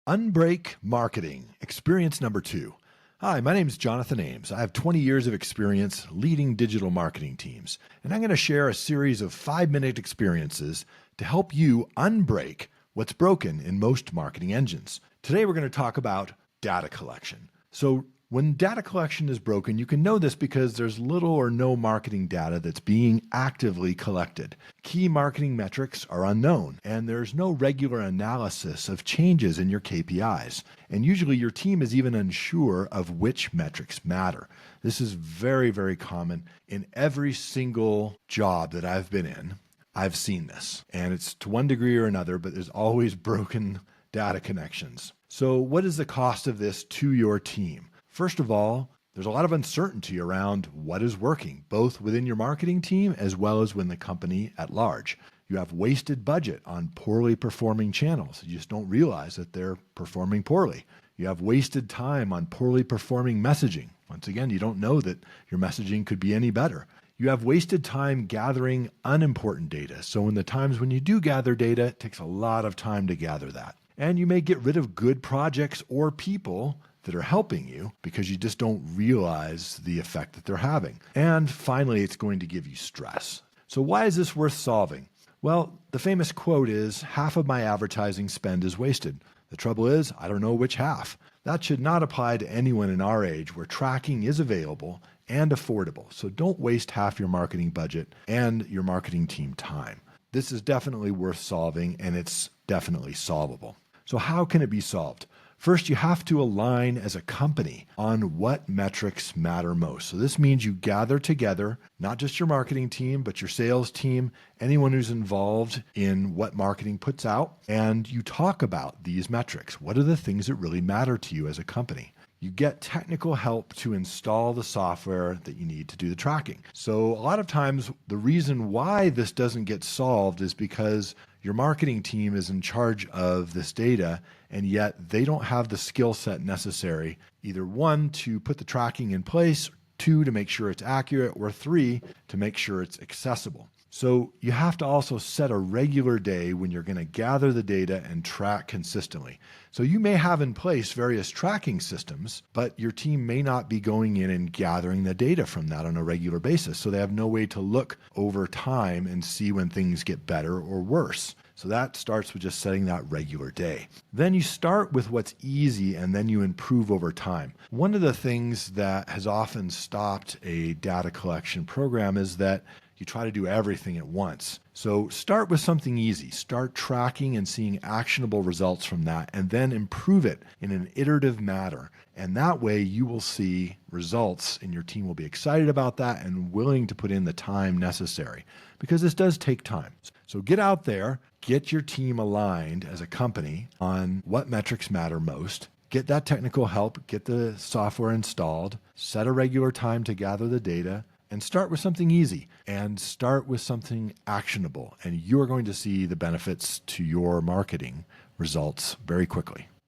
Unbreak Marketing, experience number 2. Hi, my name is Jonathan Ames. I have 20 years of experience leading digital marketing teams, and I'm going to share a series of 5-minute experiences to help you unbreak what's broken in most marketing engines. Today, we're going to talk about data collection. So when data collection is broken, you can know this because there's little or no marketing data that's being actively collected. Key marketing metrics are unknown, and there's no regular analysis of changes in your KPIs. And usually your team is even unsure of which metrics matter. This is very, very common in every single job that I've been in. I've seen this, and it's to one degree or another, but there's always broken data connections. So what is the cost of this to your team? First of all, there's a lot of uncertainty around what is working, both within your marketing team as well as within the company at large. You have wasted budget on poorly performing channels. You just don't realize that they're performing poorly. You have wasted time on poorly performing messaging. Once again, you don't know that your messaging could be any better. You have wasted time gathering unimportant data. So in the times when you do gather data, it takes a lot of time to gather that. And you may get rid of good projects or people that are helping you because you just don't realize the effect that they're having. And finally, it's going to give you stress. So why is this worth solving? Well, the famous quote is, half of my advertising spend is wasted. The trouble is, I don't know which half. That should not apply to anyone in our age where tracking is available and affordable. So don't waste half your marketing budget and your marketing team time. This is definitely worth solving, and it's definitely solvable. So how can it be solved? First, you have to align as a company on what metrics matter most. So this means you gather together, not just your marketing team, but your sales team, anyone who's involved in what marketing puts out, and you talk about these metrics. What are the things that really matter to you as a company? You get technical help to install the software that you need to do the tracking. So a lot of times, the reason why this doesn't get solved is because your marketing team is in charge of this data, and yet they don't have the skill set necessary, either 1, to put the tracking in place, 2, to make sure it's accurate, or 3, to make sure it's accessible. So you have to also set a regular day when you're going to gather the data and track consistently. So you may have in place various tracking systems, but your team may not be going in and gathering the data from that on a regular basis. So they have no way to look over time and see when things get better or worse. So that starts with just setting that regular day. Then you start with what's easy and then you improve over time. One of the things that has often stopped a data collection program is that you try to do everything at once. So start with something easy. Start tracking and seeing actionable results from that, and then improve it in an iterative manner. And that way you will see results, and your team will be excited about that and willing to put in the time necessary, because this does take time. So get out there, get your team aligned as a company on what metrics matter most. Get that technical help, get the software installed, set a regular time to gather the data, and start with something easy and start with something actionable. And you're going to see the benefits to your marketing results very quickly.